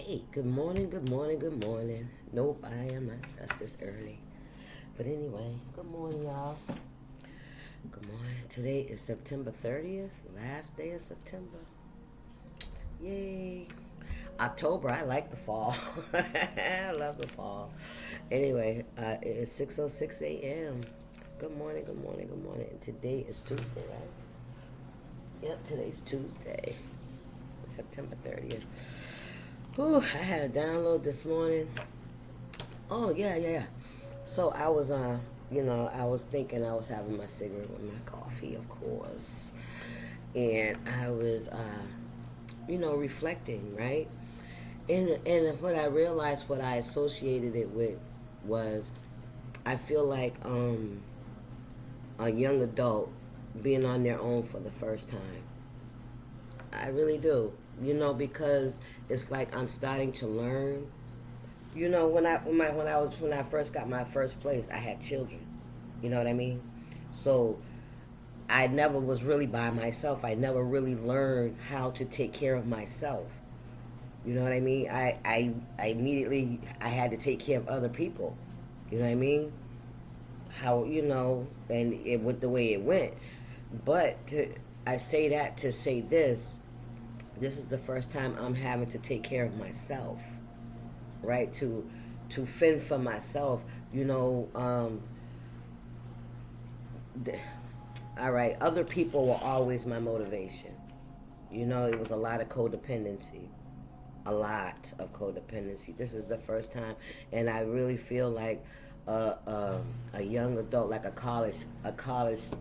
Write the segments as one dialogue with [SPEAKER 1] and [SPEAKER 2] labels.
[SPEAKER 1] Hey, good morning, good morning, good morning. Nope, I am not dressed this early. But anyway, good morning, y'all. Good morning. Today is September 30th, last day of September. Yay. October, I like the fall. I love the fall. Anyway, it is 6:06 a.m. Good morning, good morning, good morning. And today is Tuesday, right? Yep, today's Tuesday, September 30th. Whew, I had a download this morning. Oh, yeah. So I was, I was thinking I was having my cigarette with my coffee, of course. And I was, reflecting, right? And what I realized, what I associated it with was I feel like a young adult being on their own for the first time. I really do. Because it's like I'm starting to learn. When I first got my first place, I had children. You know what I mean? So I never was really by myself. I never really learned how to take care of myself. You know what I mean? I immediately I had to take care of other people. You know what I mean? And it went the way it went. I say that to say this. This is the first time I'm having to take care of myself, right? To fend for myself, all right, other people were always my motivation. It was a lot of codependency. A lot of codependency. This is the first time, and I really feel like a young adult, like a college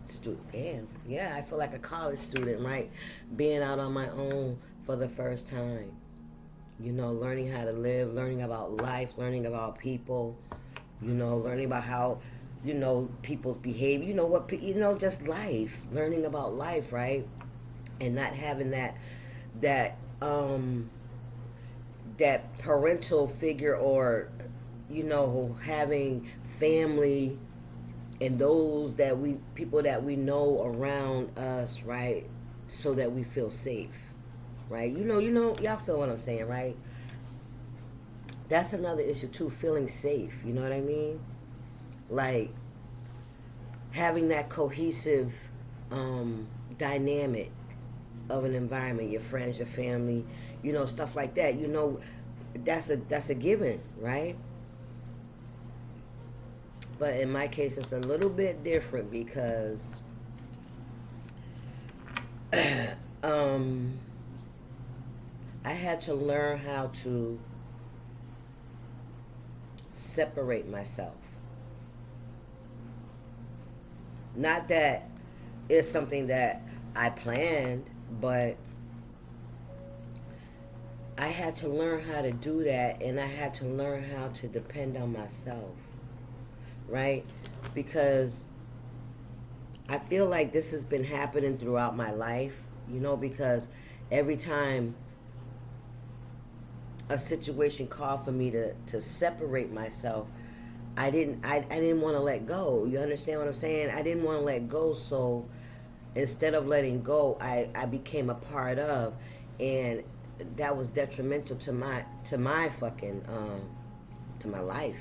[SPEAKER 1] student. Damn, yeah, I feel like a college student, right? Being out on my own for the first time. Learning how to live, learning about life, learning about people. Learning about how people's behavior. Just life, learning about life, right? And not having that that parental figure, or having family and those people that we know around us, right? So that we feel safe, right? Y'all feel what I'm saying, right? That's another issue too, feeling safe. You know what I mean? Like having that cohesive dynamic of an environment, your friends, your family, stuff like that. That's a given, right? But in my case, it's a little bit different because I had to learn how to separate myself. Not that it's something that I planned, but I had to learn how to do that, and I had to learn how to depend on myself, right? Because I feel like this has been happening throughout my life, because every time a situation called for me to separate myself, I didn't want to let go. You understand what I'm saying? I didn't want to let go, so instead of letting go, I became a part of, and that was detrimental to my fucking to my life.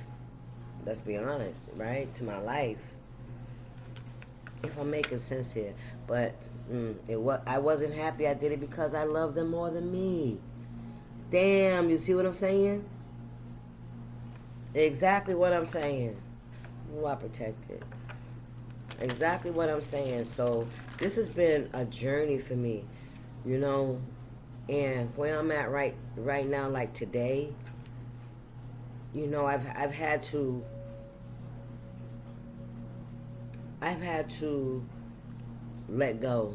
[SPEAKER 1] Let's be honest, right? To my life. If I'm making sense here, but I wasn't happy. I did it because I love them more than me. Damn, you see what I'm saying? Exactly what I'm saying. Who I protected. Exactly what I'm saying. So this has been a journey for me, and where I'm at right now, like today, I've had to let go.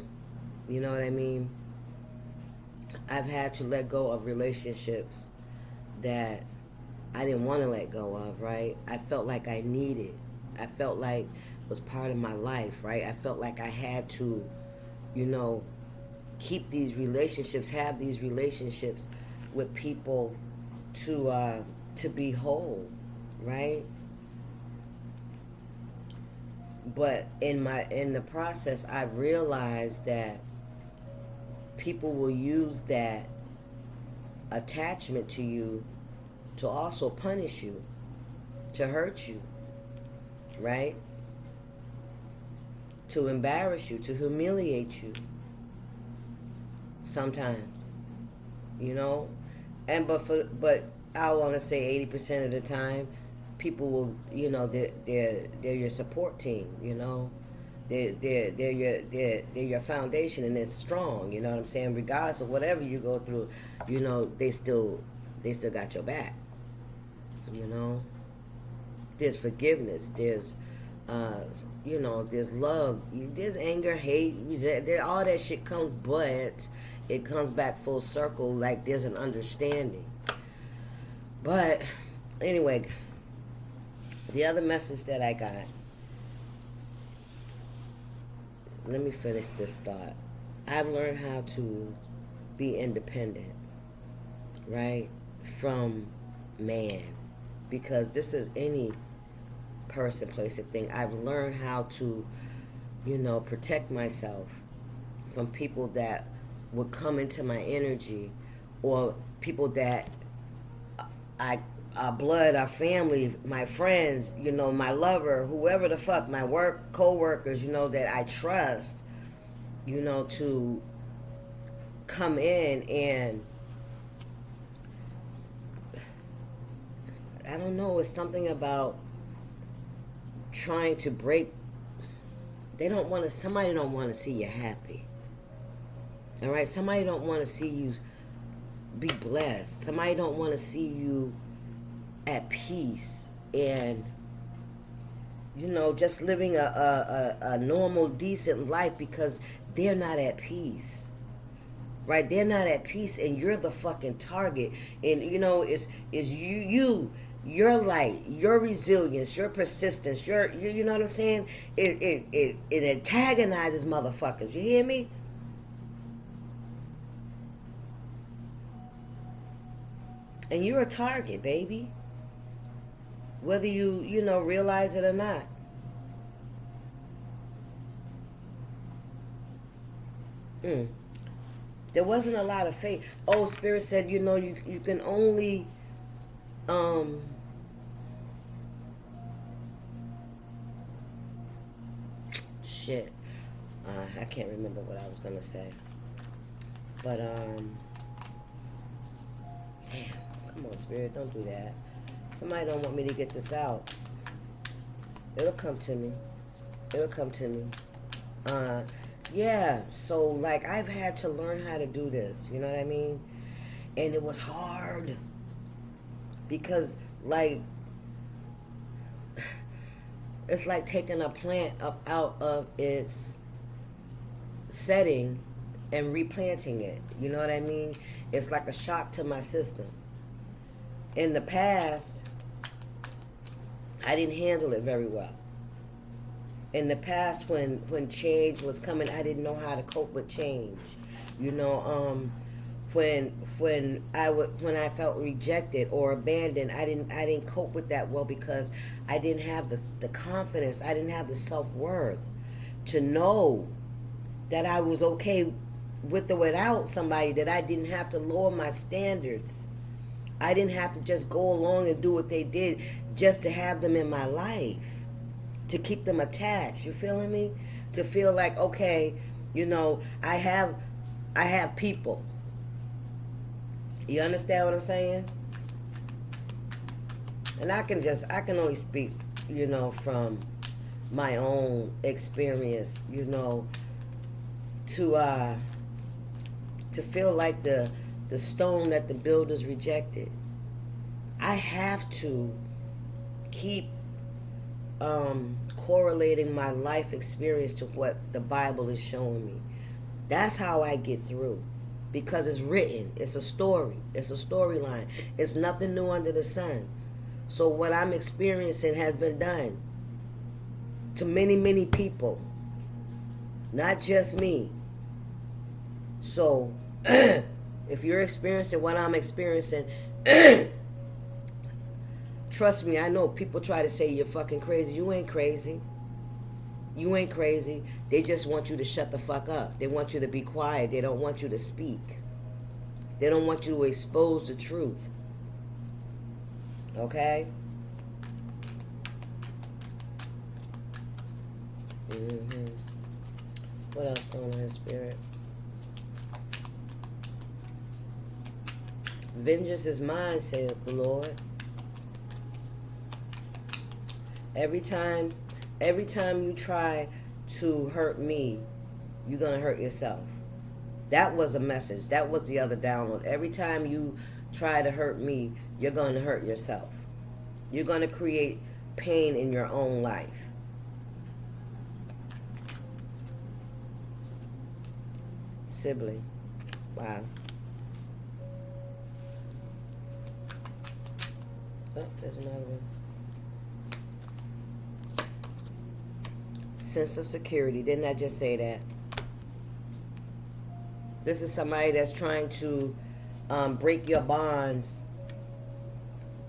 [SPEAKER 1] You know what I mean? I've had to let go of relationships that I didn't want to let go of, right? I felt like I needed. I felt like it was part of my life, right? I felt like I had to, keep these relationships, have these relationships with people to be whole, right? But in the process, I realized that people will use that attachment to you to also punish you, to hurt you, right? To embarrass you, to humiliate you sometimes, you know? And but I want to say 80% of the time, people will, you know, they're your support team, you know? They're your foundation, and it's strong, you know what I'm saying? Regardless of whatever you go through, you know, they still got your back, you know? There's forgiveness, there's you know, there's love, there's anger, hate, all that shit comes, but it comes back full circle, like there's an understanding. But anyway, the other message that I got, let me finish this thought. I've learned how to be independent, right, from man, because this is any person, place, and thing. I've learned how to, you know, protect myself from people that would come into my energy, or people that our blood, our family, my friends, you know, my lover, whoever the fuck, my work, co-workers, you know, that I trust, you know, to come in and, I don't know, it's something about trying to break. Somebody don't want to see you happy. All right? Somebody don't want to see you be blessed. Somebody don't want to see you at peace and, you know, just living a normal, decent life, because they're not at peace. Right? They're not at peace, and you're the fucking target. And, you know, it's your light, your resilience, your persistence, you know what I'm saying? It antagonizes motherfuckers. You hear me? And you're a target, baby. Whether you know, realize it or not. There wasn't a lot of faith. Oh, Spirit said, you know, you can only shit. I can't remember what I was gonna say. But damn, come on, Spirit, don't do that. Somebody don't want me to get this out. It'll come to me. It'll come to me. Yeah, so like I've had to learn how to do this, you know what I mean? And it was hard because like it's like taking a plant up out of its setting and replanting it. You know what I mean? It's like a shock to my system. In the past, I didn't handle it very well. In the past, when change was coming, I didn't know how to cope with change. You know, when I felt rejected or abandoned, I didn't cope with that well because I didn't have the confidence, I didn't have the self-worth to know that I was okay with or without somebody, that I didn't have to lower my standards. I didn't have to just go along and do what they did just to have them in my life, to keep them attached. You feeling me? To feel like, okay, you know, I have people. You understand what I'm saying? And I can only speak, you know, from my own experience, you know, to feel like the stone that the builders rejected. I have to keep correlating my life experience to what the Bible is showing me. That's how I get through. Because it's written. It's a story. It's a storyline. It's nothing new under the sun. So what I'm experiencing has been done to many, many people. Not just me. So if you're experiencing what I'm experiencing, trust me, I know people try to say you're fucking crazy. You ain't crazy. You ain't crazy. They just want you to shut the fuck up. They want you to be quiet. They don't want you to speak. They don't want you to expose the truth. Okay? What else going on in spirit? Vengeance is mine, saith the Lord. Every time you try to hurt me, you're going to hurt yourself. That was a message. That was the other download. Every time you try to hurt me, you're going to hurt yourself. You're going to create pain in your own life. Sibling. Wow. Oh, there's another one. Sense of security. Didn't I just say that? This is somebody that's trying to break your bonds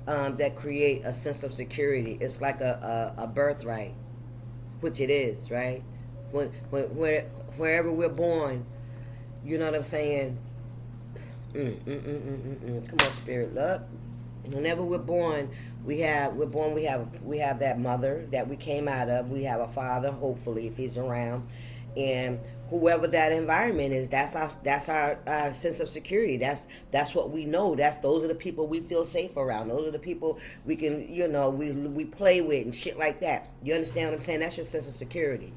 [SPEAKER 1] that create a sense of security. It's like a birthright, which it is, right? Wherever we're born, you know what I'm saying? Come on, spirit, look. Whenever we're born, we have that mother that we came out of. We have a father, hopefully, if he's around, and whoever that environment is, that's our sense of security. That's what we know. Those are the people we feel safe around. Those are the people we can, we play with and shit like that. You understand what I'm saying? That's your sense of security.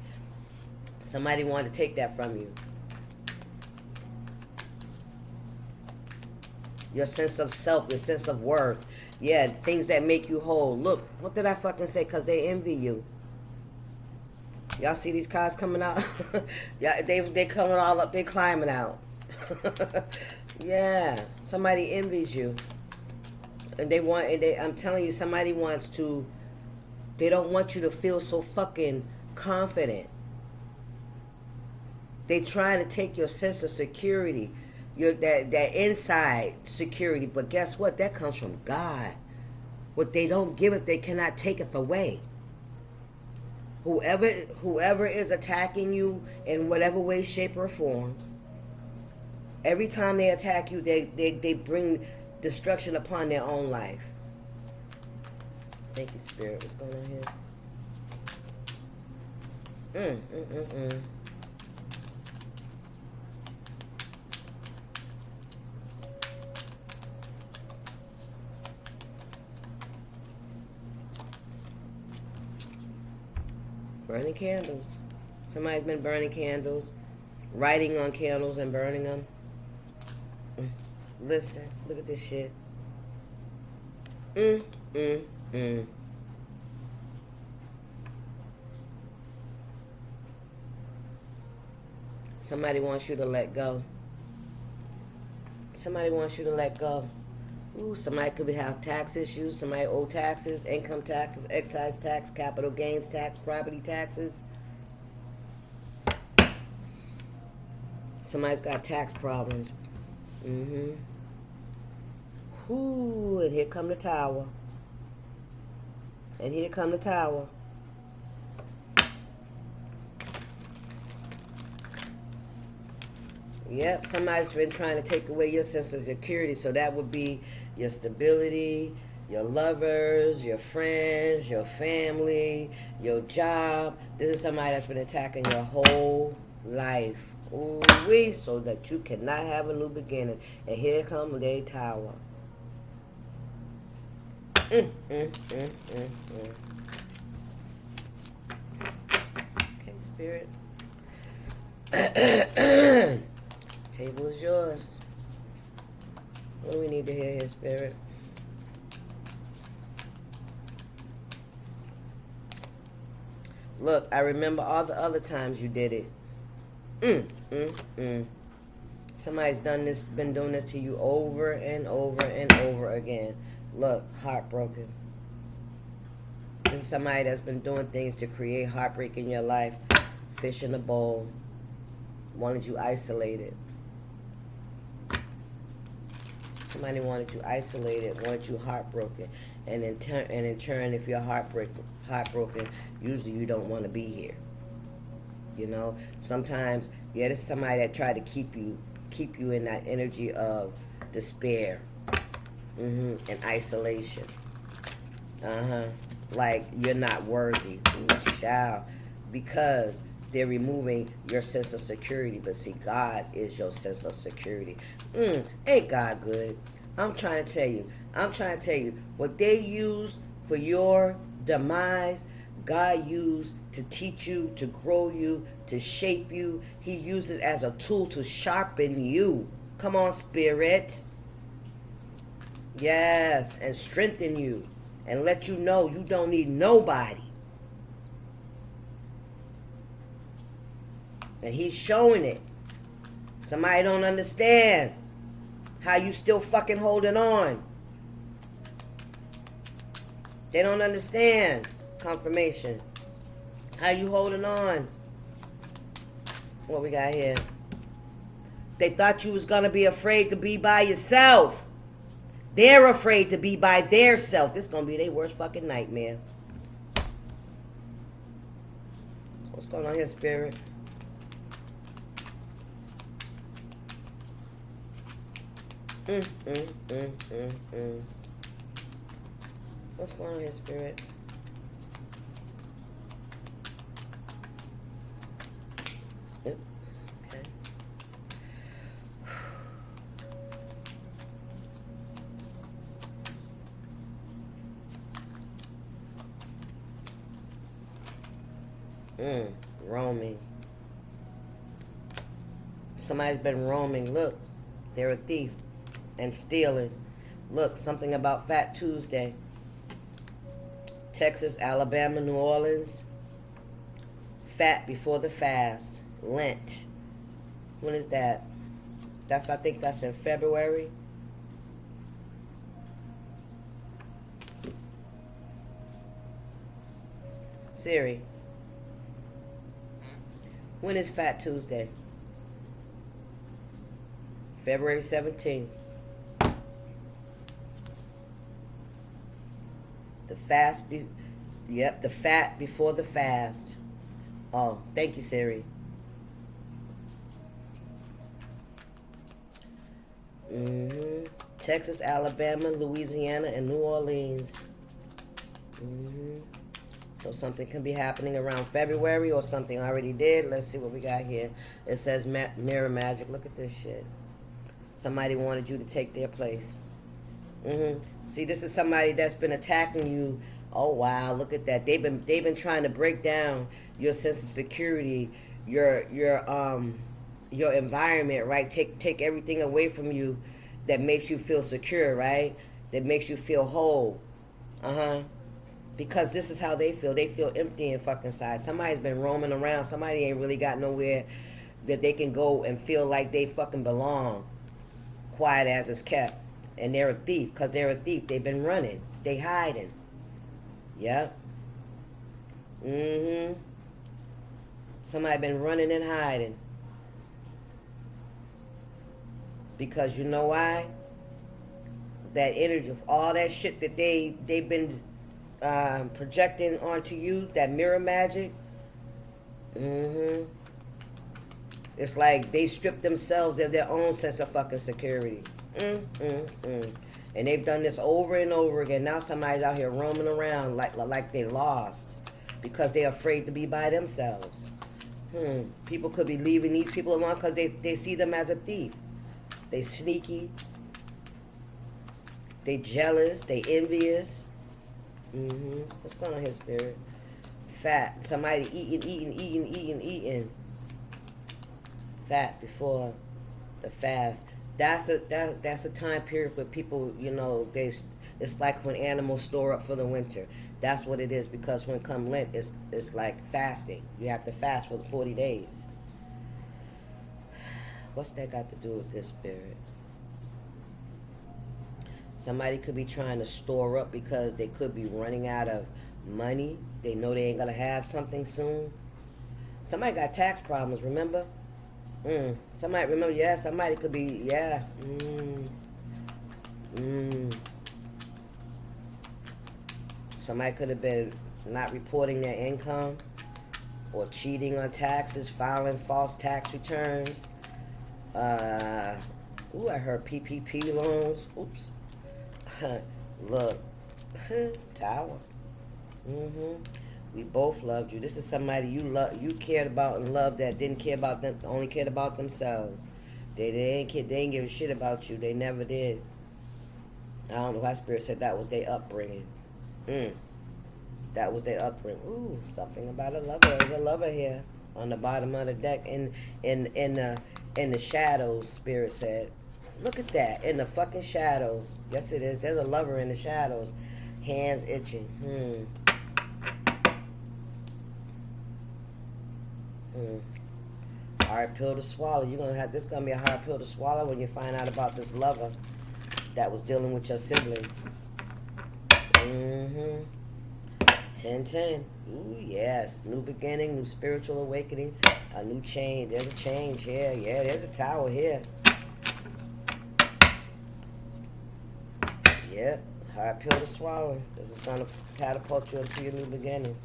[SPEAKER 1] Somebody wanted to take that from you. Your sense of self, your sense of worth. Yeah, things that make you whole. Look, what did I fucking say? Because they envy you. Y'all see these cards coming out? Yeah, they coming all up. They climbing out. Yeah, somebody envies you. And I'm telling you, somebody wants to, they don't want you to feel so fucking confident. They trying to take your sense of security. That inside security, but guess what? That comes from God. What they don't give it, they cannot taketh away. Whoever is attacking you in whatever way, shape, or form, every time they attack you, they bring destruction upon their own life. Thank you, Spirit. What's going on here? Burning candles. Somebody's been burning candles, writing on candles and burning them. Listen, look at this shit. Somebody wants you to let go. Somebody wants you to let go. Ooh, somebody could have tax issues. Somebody owe taxes, income taxes, excise tax, capital gains tax, property taxes. Somebody's got tax problems. Ooh, and here come the tower. And here come the tower. Yep, somebody's been trying to take away your sense of security. So that would be your stability, your lovers, your friends, your family, your job. This is somebody that's been attacking your whole life. Ooh-wee, so that you cannot have a new beginning. And here comes their tower. Okay, Spirit. Table is yours. What do we need to hear here, Spirit? Look, I remember all the other times you did it. Somebody's been doing this to you over and over and over again. Look, heartbroken. This is somebody that's been doing things to create heartbreak in your life. Fish in a bowl. Wanted you isolated. Somebody wanted you isolated, wanted you heartbroken. And in turn, if you're heartbroken, usually you don't want to be here. You know, sometimes, yeah, this is somebody that tried to keep you in that energy of despair, and isolation. Like you're not worthy. Ooh, child. Because they're removing your sense of security. But see, God is your sense of security. Ain't God good? I'm trying to tell you. What they use for your demise, God used to teach you, to grow you, to shape you. He uses it as a tool to sharpen you. Come on, spirit. Yes, and strengthen you. And let you know you don't need nobody. And he's showing it. Somebody don't understand how you still fucking holding on. They don't understand. Confirmation. How you holding on? What we got here? They thought you was going to be afraid to be by yourself. They're afraid to be by their self. This is going to be their worst fucking nightmare. What's going on here, spirit? What's going on here, spirit? Yep. Okay. Roaming. Somebody's been roaming. Look, they're a thief and stealing. Look, something about Fat Tuesday. Texas, Alabama, New Orleans. Fat before the fast. Lent. When is that? I think that's in February. Siri. When is Fat Tuesday? February 17th. The fast, the fat before the fast. Oh, thank you, Siri. Texas, Alabama, Louisiana, and New Orleans. So something can be happening around February, or something already did. Let's see what we got here. It says mirror magic. Look at this shit. Somebody wanted you to take their place. See, this is somebody that's been attacking you. Oh wow, look at that. They've been trying to break down your sense of security, your environment, right? Take everything away from you that makes you feel secure, right? That makes you feel whole. Because this is how they feel. They feel empty and fucking inside. Somebody's been roaming around. Somebody ain't really got nowhere that they can go and feel like they fucking belong. Quiet as it's kept. And they're a thief. Because they're a thief. They've been running. They hiding. Yep. Somebody been running and hiding. Because you know why? That energy, all that shit that they've been projecting onto you, that mirror magic. It's like they stripped themselves of their own sense of fucking security. And they've done this over and over again. Now somebody's out here roaming around like they lost because they're afraid to be by themselves. People could be leaving these people alone because they see them as a thief. They sneaky. They jealous. They envious. What's going on here, spirit? Fat. Somebody eating. Fat before the fast. That's a time period where people, it's like when animals store up for the winter. That's what it is, because when come Lent, it's like fasting. You have to fast for the 40 days. What's that got to do with this, spirit? Somebody could be trying to store up because they could be running out of money. They know they ain't going to have something soon. Somebody got tax problems, remember? Somebody, remember, yeah, somebody could be, yeah. Somebody could have been not reporting their income or cheating on taxes, filing false tax returns. Ooh, I heard PPP loans. Oops. Look. Tower. We both loved you. This is somebody you cared about and loved that didn't care about them, only cared about themselves. They didn't give a shit about you. They never did. I don't know why Spirit said that was their upbringing. That was their upbringing. Ooh, something about a lover. There's a lover here on the bottom of the deck in the shadows, Spirit said. Look at that. In the fucking shadows. Yes, it is. There's a lover in the shadows. Hands itching. Hard pill to swallow. This gonna be a hard pill to swallow when you find out about this lover that was dealing with your sibling. 10-10. Ooh, yes. New beginning, new spiritual awakening, a new change. There's a change here. Yeah, there's a tower here. Yep. Hard pill to swallow. This is gonna catapult you into your new beginning.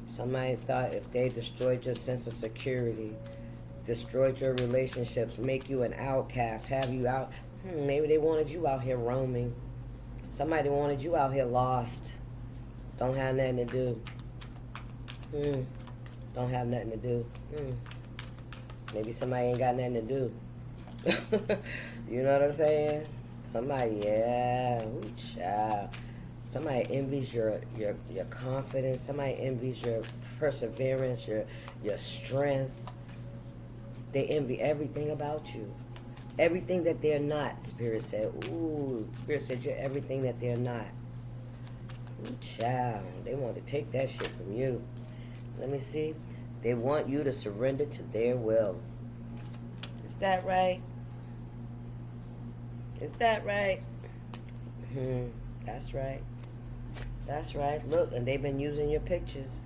[SPEAKER 1] Somebody thought if they destroyed your sense of security, destroyed your relationships, make you an outcast, have you out, maybe they wanted you out here roaming. Somebody wanted you out here lost. Don't have nothing to do. Don't have nothing to do. Maybe somebody ain't got nothing to do. You know what I'm saying? Somebody, yeah. Ooh, child. Somebody envies your confidence. Somebody envies your perseverance, your strength. They envy everything about you. Everything that they're not, Spirit said. Ooh, Spirit said you're everything that they're not. Ooh, child. They want to take that shit from you. Let me see. They want you to surrender to their will. Is that right? Is that right? That's right. That's right. Look, and they've been using your pictures.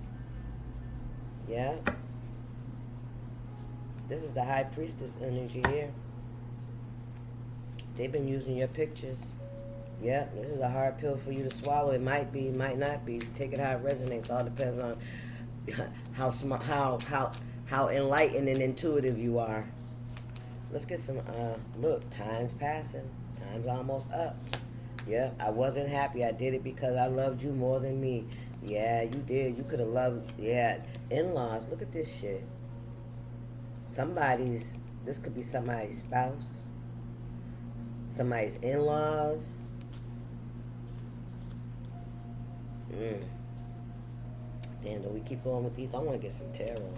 [SPEAKER 1] Yeah. This is the High Priestess energy here. They've been using your pictures. Yeah, this is a hard pill for you to swallow. It might be, might not be. Take it how it resonates. All depends on how smart, how enlightened and intuitive you are. Let's get some. Look, time's passing. Time's almost up. Yeah, I wasn't happy. I did it because I loved you more than me. Yeah, you did. You could have loved. Yeah, in-laws. Look at this shit. This could be somebody's spouse. Somebody's in-laws. Damn, do we keep going with these? I want to get some tarot.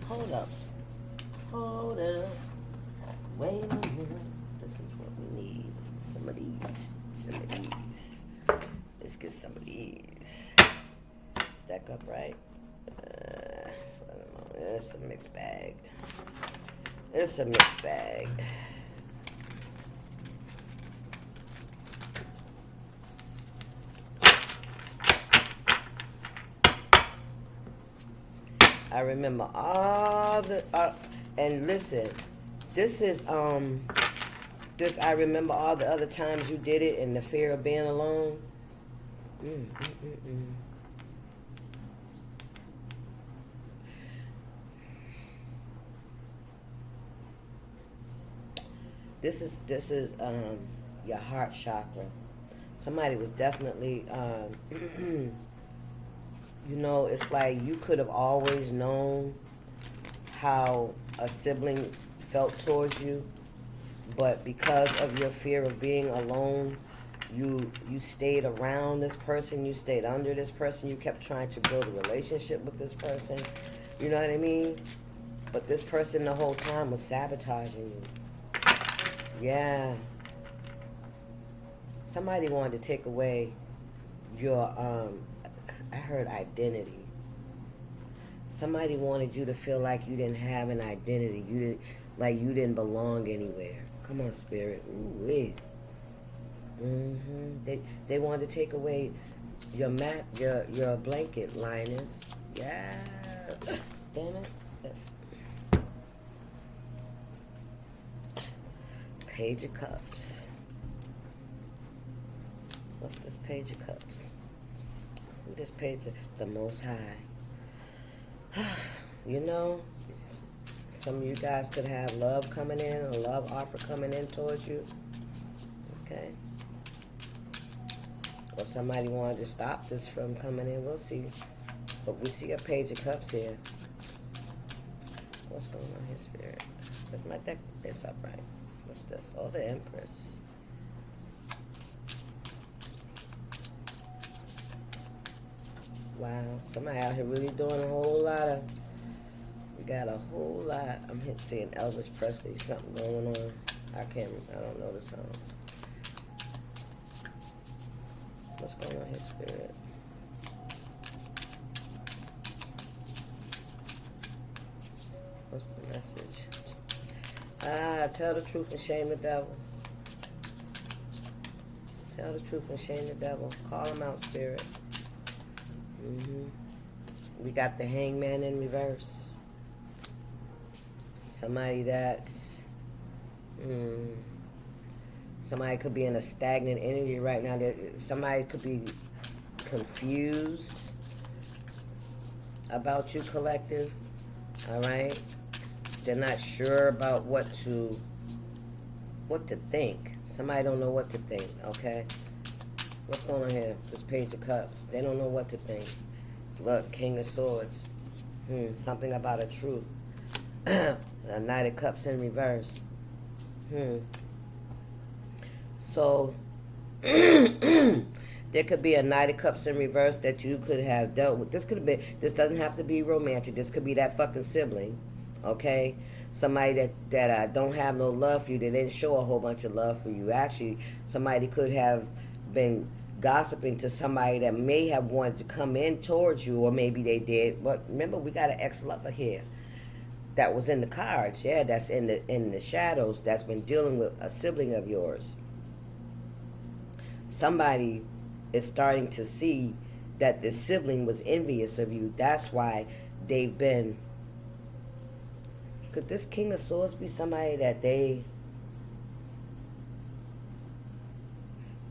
[SPEAKER 1] Hold up. Wait a minute. This is what we need. Some of these. Let's get some of these. Deck up right. It's a mixed bag. I remember all the and listen, this is I remember all the other times you did it and the fear of being alone. This is your heart chakra. Somebody was definitely you know, it's like you could have always known how a sibling felt towards you, but because of your fear of being alone, you stayed around this person, you stayed under this person, you kept trying to build a relationship with this person. You know what I mean? But this person the whole time was sabotaging you. Yeah. Somebody wanted to take away your I heard identity. Somebody wanted you to feel like you didn't have an identity. You didn't belong anywhere. Come on, Spirit. Ooh-wee. They wanted to take away your mat, your blanket, Linus. Yeah. Damn it. Page of Cups. What's this Page of Cups? This page of the Most High. You know, some of you guys could have love coming in, a love offer coming in towards you. Okay. Or somebody wanted to stop this from coming in. We'll see. But we see a Page of Cups here. What's going on here, Spirit? Does my deck is upright? What's this? Oh, the Empress. Wow. Somebody out here really doing a whole lot of... We got a whole lot. I'm seeing Elvis Presley. Something going on. I don't know the song. What's going on here, Spirit? What's the message? Tell the truth and shame the devil. Tell the truth and shame the devil. Call him out, Spirit. We got the Hangman in reverse. Somebody that's... somebody could be in a stagnant energy right now. Somebody could be confused about you, collective. All right? They're not sure about what to think. Somebody don't know what to think, okay? What's going on here? This Page of Cups. They don't know what to think. Look, King of Swords. Something about a truth. A Knight of Cups in reverse. So, there could be a Knight of Cups in reverse that you could have dealt with. This doesn't have to be romantic. This could be that fucking sibling. Okay? Somebody that don't have no love for you. They didn't show a whole bunch of love for you. Actually, somebody could have been gossiping to somebody that may have wanted to come in towards you, or maybe they did. But remember, we got an ex-lover here that was in the cards. Yeah, that's in the shadows, that's been dealing with a sibling of yours. Somebody is starting to see that this sibling was envious of you. That's why they've been... Could this King of Swords be somebody that they...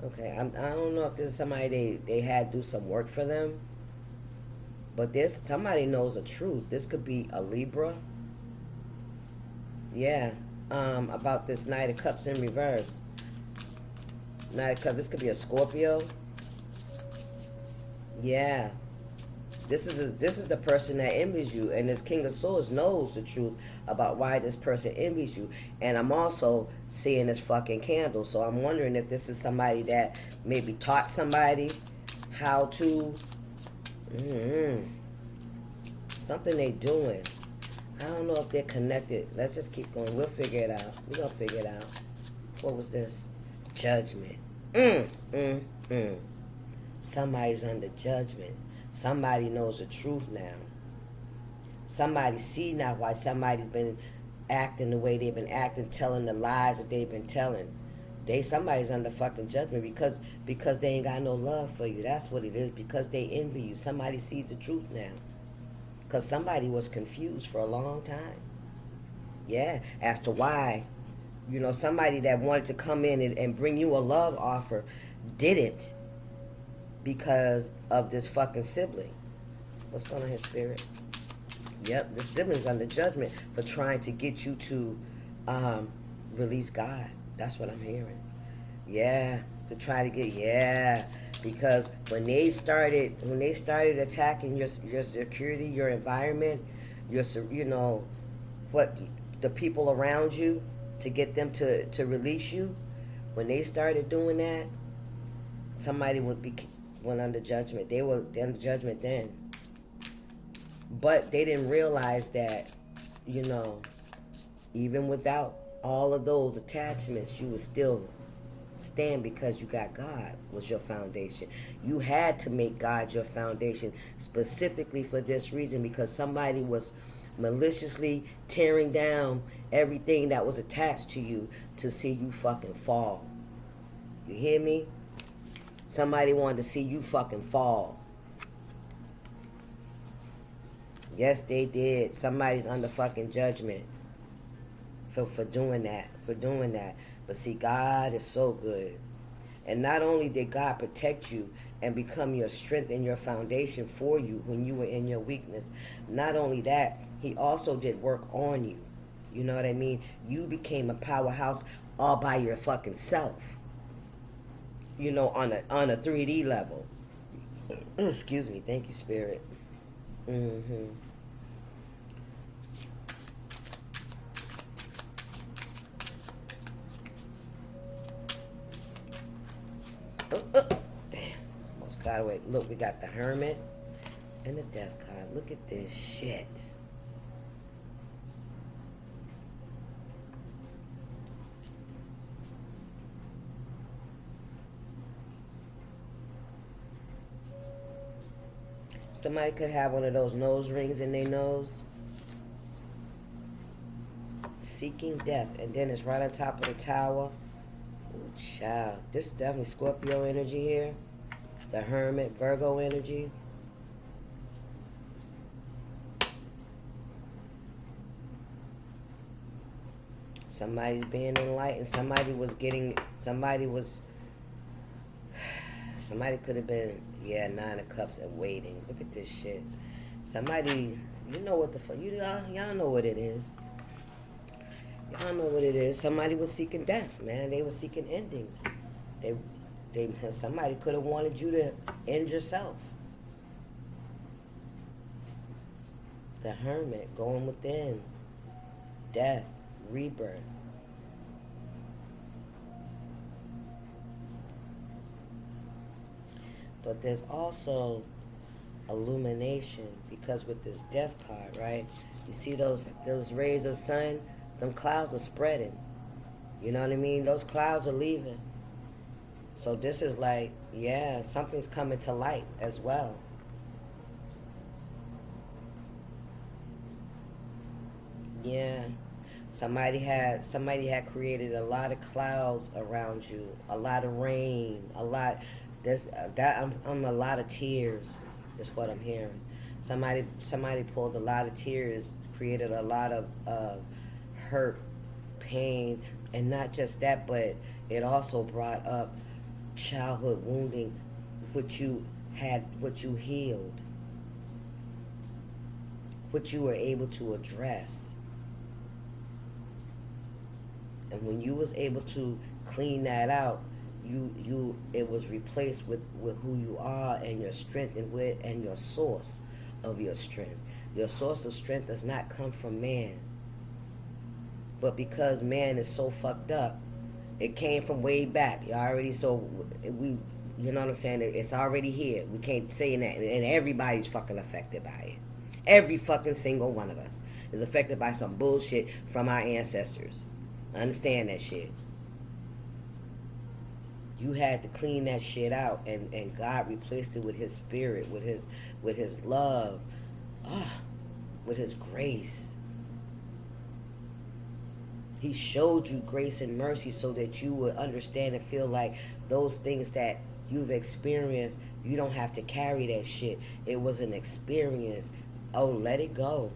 [SPEAKER 1] Okay, I don't know if this is somebody they had do some work for them. But somebody knows the truth. This could be a Libra. Yeah. About this Knight of Cups in reverse. Knight of Cups. This could be a Scorpio. Yeah. This is the person that envies you, and this King of Swords knows the truth about why this person envies you. And I'm also seeing this fucking candle, so I'm wondering if this is somebody that maybe taught somebody how to... Something they doing. I don't know if they're connected. Let's just keep going. We'll figure it out. We're gonna figure it out. What was this? Judgment. Somebody's under judgment. Somebody knows the truth now. Somebody see now why somebody's been acting the way they've been acting, telling the lies that they've been telling. Somebody's under fucking judgment because they ain't got no love for you. That's what it is. Because they envy you. Somebody sees the truth now. Because somebody was confused for a long time. Yeah, as to why, somebody that wanted to come in and bring you a love offer didn't. Because of this fucking sibling. What's going on here, Spirit? Yep, the sibling's under judgment for trying to get you to release God. That's what I'm hearing. Yeah, to try to get, because when they started attacking your security, your environment, what the people around you, to get them to release you, when they started doing that, somebody went under judgment. They were under judgment then. But they didn't realize that, even without all of those attachments, you would still stand because you got God was your foundation. You had to make God your foundation specifically for this reason, because somebody was maliciously tearing down everything that was attached to you to see you fucking fall. You hear me? Somebody wanted to see you fucking fall. Yes, they did. Somebody's under fucking judgment for doing that. For doing that. But see, God is so good. And not only did God protect you and become your strength and your foundation for you when you were in your weakness, not only that, he also did work on you. You know what I mean? You became a powerhouse all by your fucking self. You know, on a 3D level. Excuse me. Thank you, Spirit. Mm-hmm. Damn. Almost got away. Look, we got the Hermit and the Death card. Look at this shit. Somebody could have one of those nose rings in their nose. Seeking death. And then it's right on top of the tower. Ooh, child. This is definitely Scorpio energy here. The Hermit, Virgo energy. Somebody's being enlightened. Somebody could have been, yeah, 9 of Cups and waiting. Look at this shit. Somebody, you know what the fuck, y'all know what it is. Y'all know what it is. Somebody was seeking death, man. They were seeking endings. Somebody could have wanted you to end yourself. The Hermit, going within. Death, rebirth. But there's also illumination, because with this Death card, right? You see those rays of sun? Them clouds are spreading. You know what I mean? Those clouds are leaving. So this is like, yeah, something's coming to light as well. Yeah. Somebody had created a lot of clouds around you, a lot of rain, a lot. I'm a lot of tears. Is what I'm hearing. Somebody pulled a lot of tears, created a lot of hurt, pain, and not just that, but it also brought up childhood wounding, what you healed, what you were able to address. And when you was able to clean that out, it was replaced with who you are and your strength and your source of your strength. Your source of strength does not come from man. But because man is so fucked up, it came from way back. You know what I'm saying? It's already here. We can't say that. And everybody's fucking affected by it. Every fucking single one of us is affected by some bullshit from our ancestors. I understand that shit. You had to clean that shit out, and God replaced it with his spirit, with his love, with his grace. He showed you grace and mercy so that you would understand and feel like those things that you've experienced, you don't have to carry that shit. It was an experience. Oh, let it go.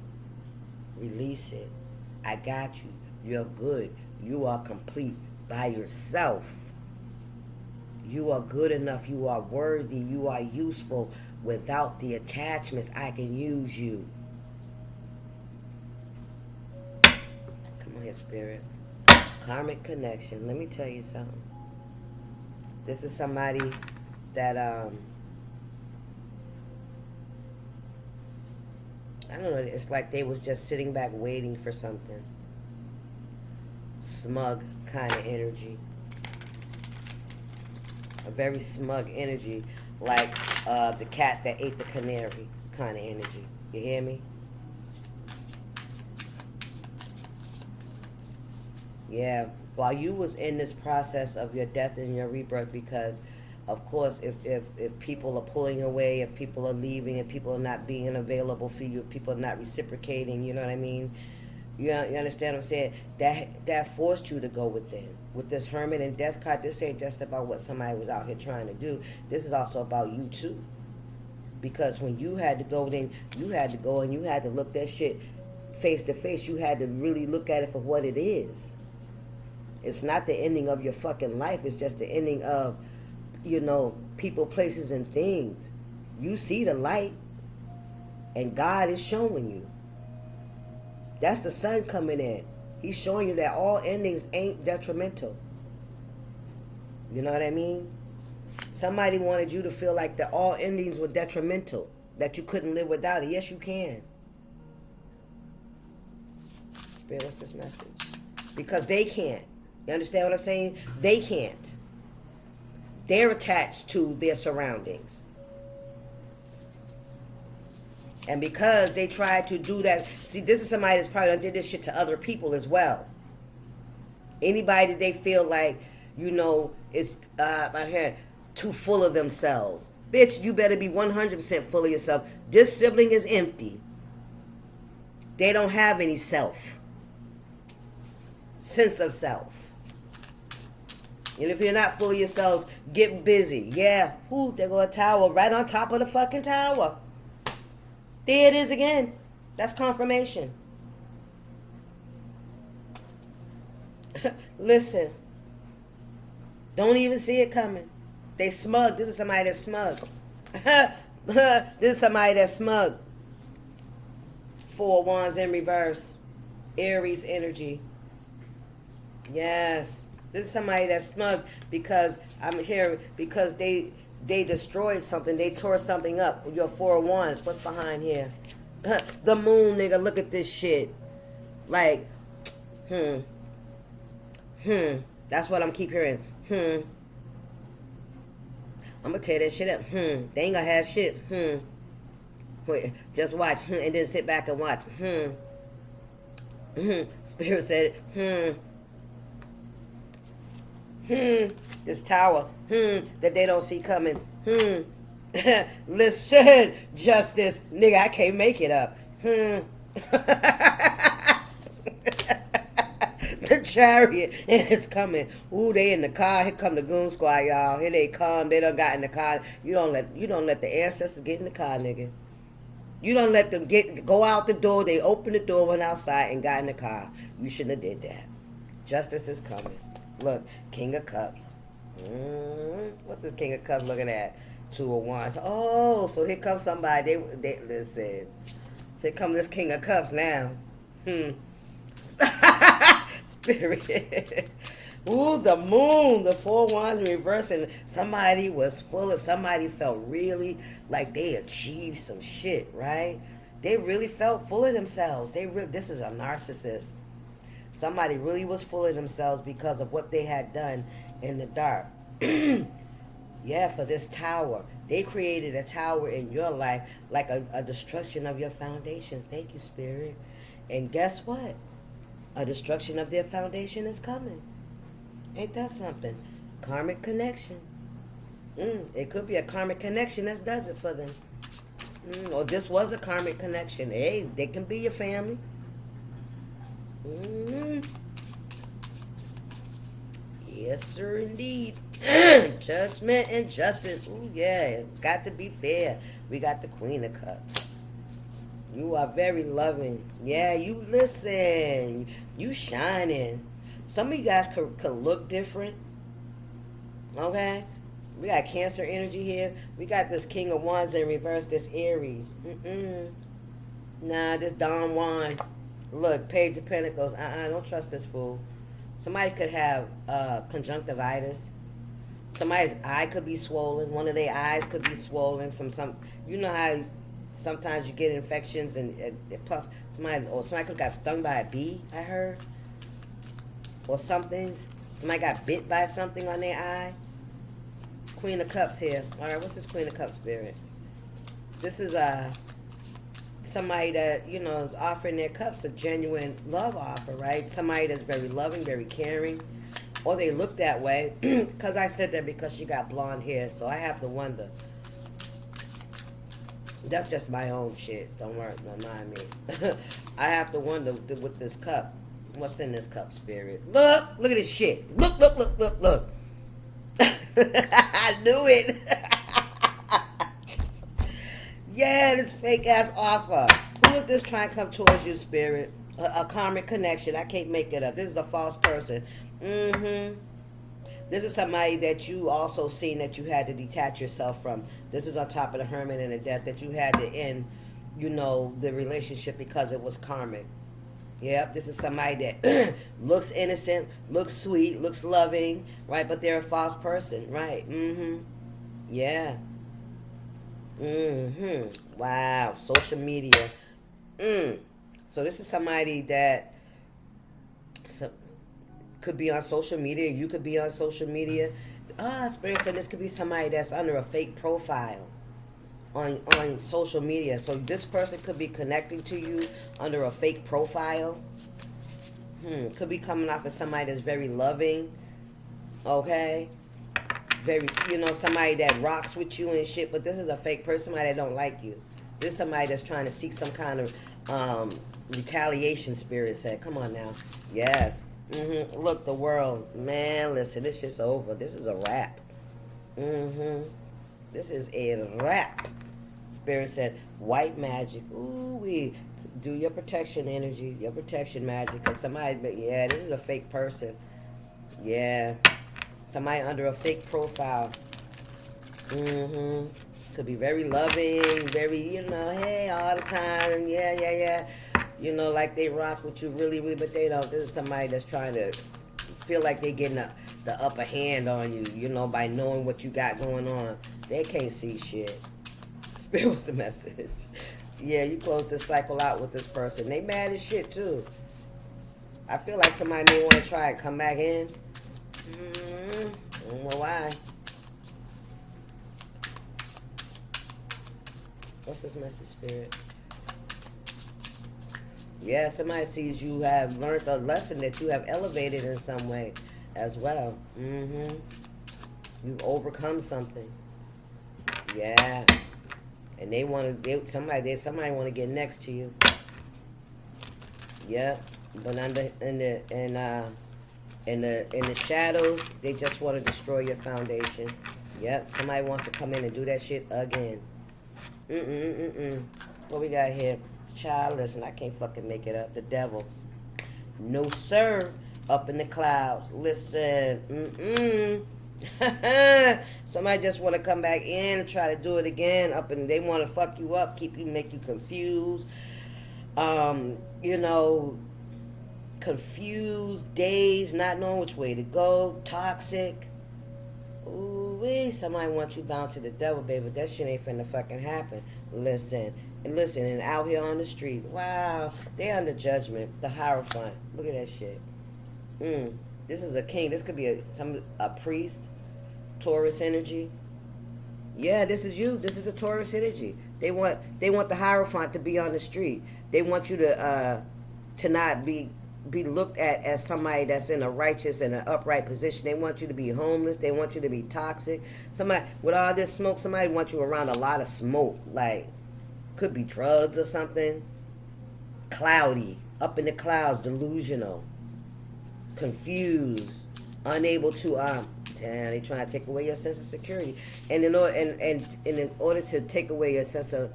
[SPEAKER 1] Release it. I got you. You're good. You are complete by yourself. You are good enough. You are worthy. You are useful. Without the attachments, I can use you. Come on here, Spirit. Karmic connection. Let me tell you something. This is somebody that, I don't know, it's like they was just sitting back waiting for something. Smug kind of energy. A very smug energy, like the cat that ate the canary kind of energy. You hear me? Yeah. While you was in this process of your death and your rebirth, because of course if people are pulling away, if people are leaving, if people are not being available for you, if people are not reciprocating, you know what I mean? You understand what I'm saying? That forced you to go within. With this Hermit and Death card, this ain't just about what somebody was out here trying to do. This is also about you too. Because when you had to go, then you had to go and you had to look that shit face to face. You had to really look at it for what it is. It's not the ending of your fucking life. It's just the ending of, people, places, and things. You see the light, and God is showing you. That's the sun coming in. He's showing you that all endings ain't detrimental. You know what I mean? Somebody wanted you to feel like that all endings were detrimental, that you couldn't live without it. Yes, you can. Spirit, what's this message? Because they can't. You understand what I'm saying? They can't. They're attached to their surroundings. And because they tried to do that, see, this is somebody that's probably done did this shit to other people as well. Anybody that they feel like, is my hair too full of themselves. Bitch, you better be 100% full of yourself. This sibling is empty. They don't have any sense of self. And if you're not full of yourselves, get busy. Yeah, there go a tower right on top of the fucking tower. There it is again. That's confirmation. Listen. Don't even see it coming. They smug. This is somebody that's smug. This is somebody that's smug. 4 of Wands in reverse. Aries energy. Yes. This is somebody that's smug because because they destroyed something. They tore something up. Your 4 of Wands. What's behind here? The moon, nigga. Look at this shit. Like, That's what I'm keep hearing. I'm gonna tear that shit up. They ain't gonna have shit. Wait, just watch. And then sit back and watch. Spirit said, this tower, that they don't see coming. Listen, justice, nigga, I can't make it up. The chariot, and it's coming. Ooh, they in the car. Here come the goon squad, y'all. Here they come. They done got in the car. You don't let the ancestors get in the car, nigga. You don't let them go out the door. They opened the door, went outside, and got in the car. You shouldn't have did that. Justice is coming. Look, King of Cups. What's this King of Cups looking at? 2 of Wands. Oh, so here comes somebody. They listen. Here comes this King of Cups now. Spirit. Ooh, the moon. The 4 of Wands in reverse, and somebody felt really like they achieved some shit, right? They really felt full of themselves. This is a narcissist. Somebody really was full of themselves because of what they had done in the dark. Yeah, for this tower. They created a tower in your life, like a destruction of your foundations. Thank you, Spirit. And guess what? A destruction of their foundation is coming. Ain't that something? Karmic connection. It could be a karmic connection that does it for them. Or this was a karmic connection. Hey, they can be your family. Yes, sir, indeed. Judgment and justice. Ooh, yeah, it's got to be fair. We got the Queen of Cups. You are very loving. Yeah, you listen. You shining. Some of you guys could look different. Okay? We got Cancer energy here. We got this King of Wands in reverse, this Aries. Nah, this Don Juan. Look, Page of Pentacles. Don't trust this fool. Somebody could have conjunctivitis. Somebody's eye could be swollen. One of their eyes could be swollen from some... You know how sometimes you get infections and it puff. Somebody could have got stung by a bee, I heard. Or something. Somebody got bit by something on their eye. Queen of Cups here. All right, what's this Queen of Cups spirit? This is somebody that, is offering their cups a genuine love offer, right? Somebody that's very loving, very caring. Or they look that way. Because I said that because she got blonde hair, so I have to wonder. That's just my own shit. Don't worry, don't mind me. I have to wonder with this cup. What's in this cup, Spirit? Look at this shit. Look. I knew it. Yeah, this fake ass offer. Who is this trying to come towards you, Spirit? A karmic connection. I can't make it up. This is a false person. This is somebody that you also seen that you had to detach yourself from. This is on top of the Hermit and the Death, that you had to end, the relationship because it was karmic. Yep, this is somebody that looks innocent, looks sweet, looks loving, right? But they're a false person, right? Yeah. Wow, social media. So this is somebody that could be on social media. You could be on social media. Spirit said this could be somebody that's under a fake profile on social media. So this person could be connecting to you under a fake profile. Could be coming off as somebody that's very loving. Okay. Very, somebody that rocks with you and shit. But this is a fake person, somebody that don't like you. This is somebody that's trying to seek some kind of retaliation, Spirit said. Come on now. Yes. Look, the world. Man, listen, this shit's over. This is a wrap. This is a wrap. Spirit said, white magic. Ooh, we do your protection energy, your protection magic. Because somebody, yeah, this is a fake person. Yeah. Somebody under a fake profile. Could be very loving, very, hey, all the time. Yeah. Like they rock with you really, really, but they don't. This is somebody that's trying to feel like they're getting the upper hand on you, by knowing what you got going on. They can't see shit. Spirit was the message. Yeah, you close this cycle out with this person. They mad as shit, too. I feel like somebody may want to try and come back in. I don't know why. What's this message, Spirit? Yeah, somebody sees you have learned a lesson, that you have elevated in some way as well. You've overcome something. Yeah. And they want to, somebody want to get next to you. Yeah. But in the shadows, they just want to destroy your foundation. Yep. Somebody wants to come in and do that shit again. What we got here? Child, listen, I can't fucking make it up. The devil. No, sir. Up in the clouds. Listen. Somebody just want to come back in and try to do it again. They want to fuck you up, make you confused. Confused, dazed, not knowing which way to go, toxic. Ooh, somebody wants you bound to the devil, baby. That shit ain't finna fucking happen. Listen, and out here on the street, wow, they under judgment. The Hierophant. Look at that shit. This is a king. This could be a priest. Taurus energy. Yeah, this is you. This is the Taurus energy. They want the Hierophant to be on the street. They want you to not be looked at as somebody that's in a righteous and an upright position. They want you to be homeless. They want you to be toxic. Somebody with all this smoke, somebody wants you around a lot of smoke. Like, could be drugs or something. Cloudy, up in the clouds, delusional, confused, unable to they trying to take away your sense of security. And in order to take away your sense of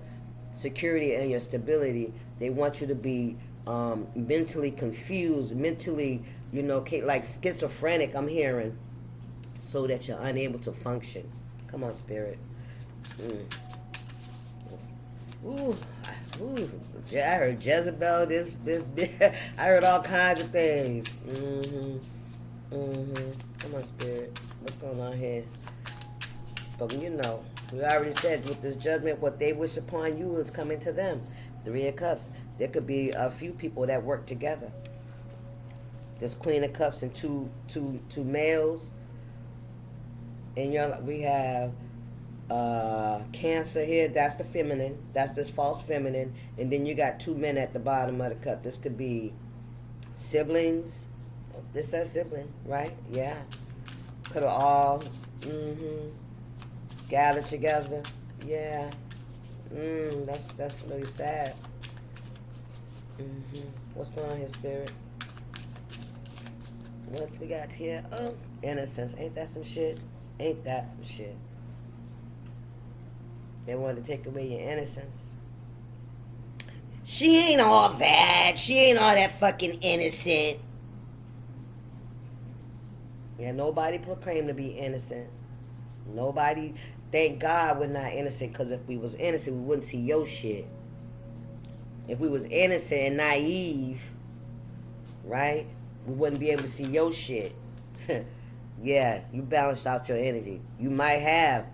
[SPEAKER 1] security and your stability, they want you to be mentally confused, mentally, like schizophrenic, I'm hearing, so that you're unable to function. Come on, Spirit. Ooh, I heard Jezebel, this, I heard all kinds of things. Come on, Spirit. What's going on here? But we already said with this judgment, what they wish upon you is coming to them. 3 of Cups. There could be a few people that work together. This Queen of Cups and two males. And we have Cancer here. That's the feminine. That's this false feminine. And then you got 2 men at the bottom of the cup. This could be siblings. This says sibling, right? Yeah. Could have all gathered together. Yeah. That's really sad. What's going on here, Spirit? What we got here? Oh, innocence. Ain't that some shit? Ain't that some shit? They wanted to take away your innocence. She ain't all that. She ain't all that fucking innocent. Yeah, nobody proclaimed to be innocent. Nobody, thank God we're not innocent, because if we was innocent, we wouldn't see your shit. If we was innocent and naive, right, we wouldn't be able to see your shit. Yeah, you balanced out your energy. You might have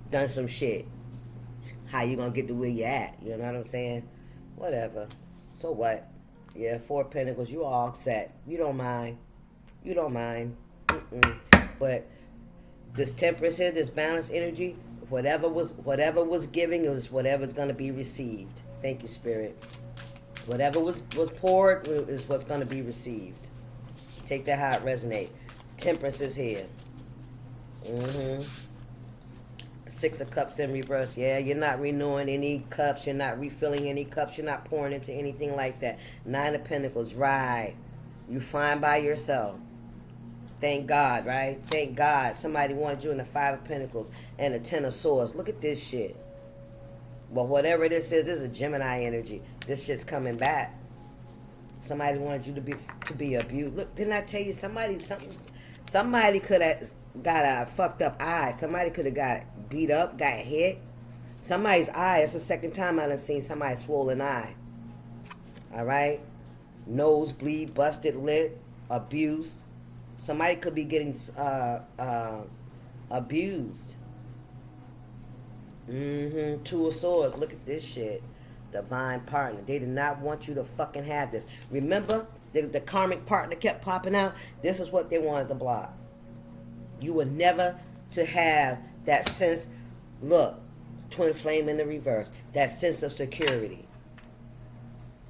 [SPEAKER 1] done some shit. How you gonna get to where you at? You know what I'm saying? Whatever. So what? Yeah, 4 of Pentacles. You all set. You don't mind. You don't mind. But this temperance here, this balanced energy, whatever was giving is whatever's gonna be received. Thank you, Spirit. Whatever was poured is what's gonna be received. Take that how it resonates. Temperance is here. 6 of Cups in reverse. Yeah, you're not renewing any cups. You're not refilling any cups. You're not pouring into anything like that. 9 of Pentacles. Right. You fine by yourself. Thank God, right? Thank God. Somebody wanted you in the 5 of Pentacles and the 10 of Swords. Look at this shit. Well, whatever this is a Gemini energy. This shit's coming back. Somebody wanted you to be abused. Look, didn't I tell you somebody could have got a fucked up eye. Somebody could have got beat up, got hit. Somebody's eye. It's the second time I done seen somebody's swollen eye. All right? Nosebleed, busted lip, abuse. Somebody could be getting abused. 2 of Swords. Look at this shit. Divine partner. They did not want you to fucking have this. Remember, the karmic partner kept popping out. This is what they wanted to block. You were never to have that sense. Look, twin flame in the reverse. That sense of security.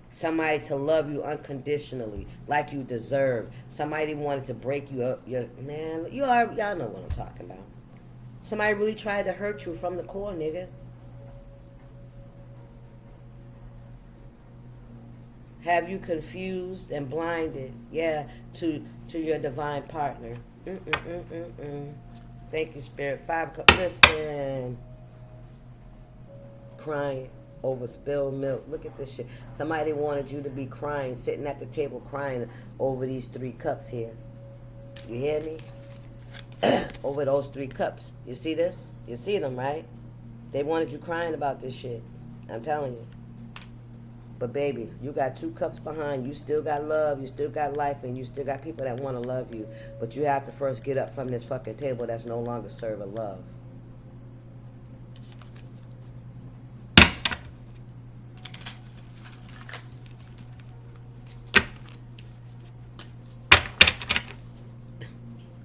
[SPEAKER 1] Somebody to love you unconditionally, like you deserve. Somebody wanted to break you up. Man, y'all know what I'm talking about. Somebody really tried to hurt you from the core, nigga. Have you confused and blinded, yeah, to your divine partner. Thank you, Spirit. 5 of Cups. Listen. Crying over spilled milk. Look at this shit. Somebody wanted you to be crying, sitting at the table crying over these 3 cups here. You hear me? Over those 3 cups. You see this? You see them, right? They wanted you crying about this shit. I'm telling you. But baby, you got 2 cups behind. You still got love. You still got life. And you still got people that want to love you. But you have to first get up from this fucking table that's no longer serving love.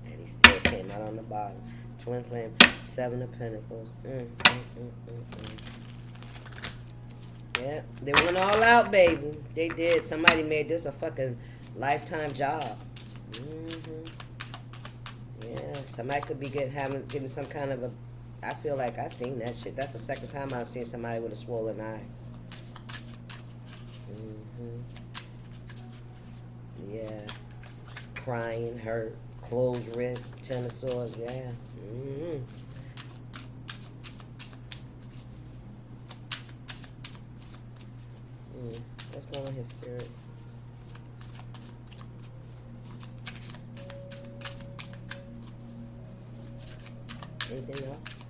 [SPEAKER 1] And he still came out on the bottom. Twin flame. 7 of Pentacles. Yeah, they went all out, baby. They did. Somebody made this a fucking lifetime job. Yeah, somebody could be getting some kind of a. I feel like I've seen that shit. That's the second time I've seen somebody with a swollen eye. Yeah, crying, hurt, clothes ripped, 10 of Swords. Yeah. What's going on here, Spirit? Anything else?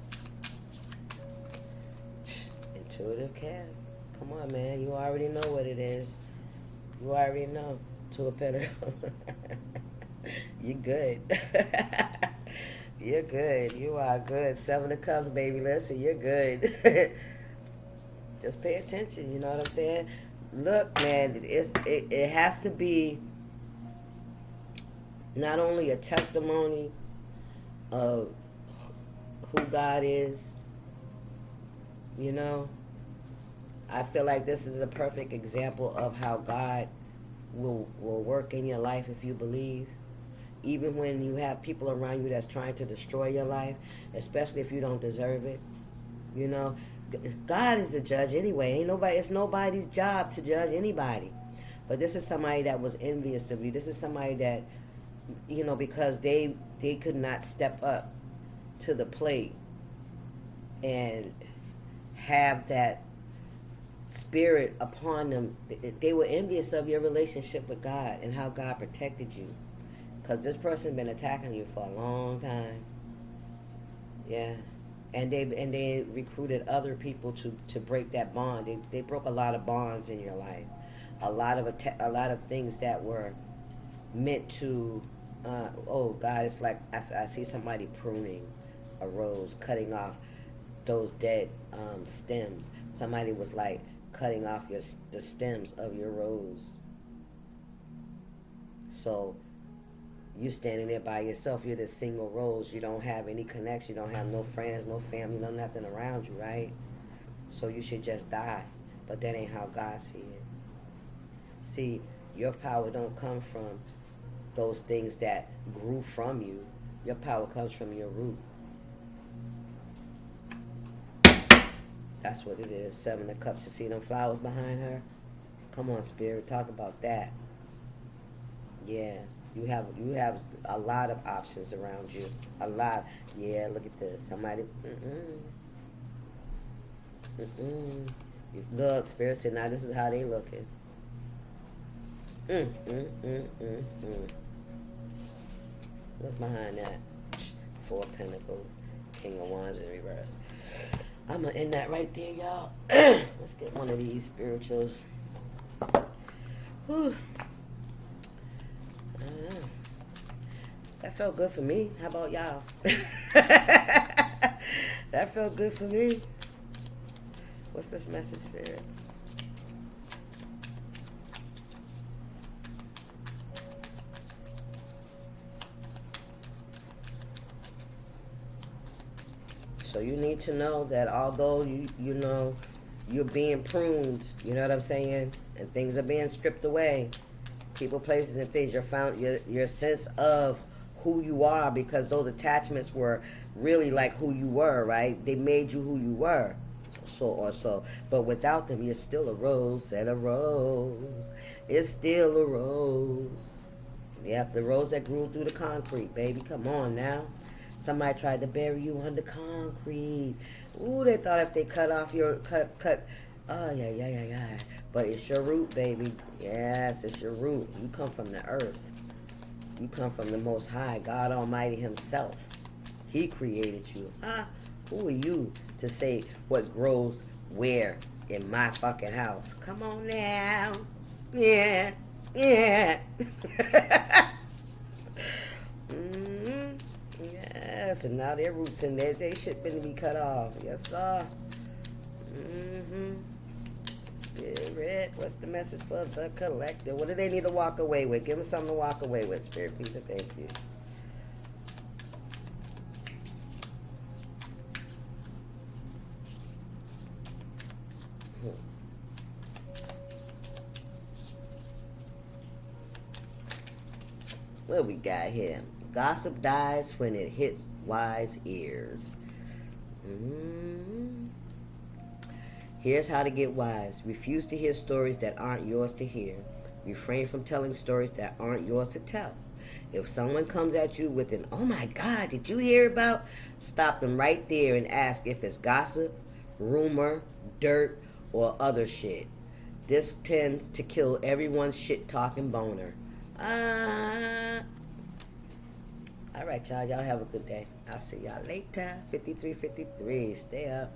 [SPEAKER 1] Intuitive cat. Come on, man. You already know what it is. You already know. 2 of Pentacles. You good. You're good. You are good. 7 of Cups, baby. Listen, you're good. Just pay attention. You know what I'm saying? Look, man, it has to be not only a testimony of who God is, you know. I feel like this is a perfect example of how God will work in your life if you believe. Even when you have people around you that's trying to destroy your life, especially if you don't deserve it, you know. God is a judge anyway. It's nobody's job to judge anybody. But this is somebody that was envious of you. This is somebody that, because they could not step up to the plate and have that spirit upon them. They were envious of your relationship with God and how God protected you. Because this person been attacking you for a long time. Yeah. And they recruited other people to break that bond. They broke a lot of bonds in your life. A lot of things that were meant to, oh God, it's like I see somebody pruning a rose, cutting off those dead stems. Somebody was like cutting off the stems of your rose. So you're standing there by yourself. You're this single rose. You don't have any connection. You don't have no friends, no family, no nothing around you, right? So you should just die. But that ain't how God sees it. See, your power don't come from those things that grew from you. Your power comes from your root. That's what it is. 7 of Cups. You see them flowers behind her? Come on, Spirit. Talk about that. Yeah. You have a lot of options around you. A lot. Yeah, look at this. Somebody. Look, Spirit said, now this is how they looking. What's behind that? 4 of Pentacles. King of Wands in reverse. I'm going to end that right there, y'all. Let's get one of these spirituals. Whew. I don't know. That felt good for me. How about y'all? That felt good for me. What's this message, Spirit? So you need to know that although you're being pruned, you know what I'm saying, and things are being stripped away, people, places, and things, your sense of who you are, because those attachments were really like who you were, right? They made you who you were. So, but without them, you're still a rose, and a rose. It's still a rose. Yep, the rose that grew through the concrete, baby. Come on now. Somebody tried to bury you under concrete. Ooh, they thought if they cut off your cut. Oh yeah. But it's your root, baby. Yes, it's your root. You come from the earth. You come from the Most High, God Almighty Himself. He created you. Huh? Who are you to say what grows where in my fucking house? Come on now. Yeah. Yes, and now their roots in there, they shit been to be cut off. Yes, sir. Spirit, what's the message for the collector? What do they need to walk away with? Give them something to walk away with, Spirit. Please and thank you. What we got here? Gossip dies when it hits wise ears. Here's how to get wise. Refuse to hear stories that aren't yours to hear. Refrain from telling stories that aren't yours to tell. If someone comes at you with an, oh my God, did you hear about? Stop them right there and ask if it's gossip, rumor, dirt, or other shit. This tends to kill everyone's shit-talking boner. All right, y'all. Y'all have a good day. I'll see y'all later. 5353. Stay up.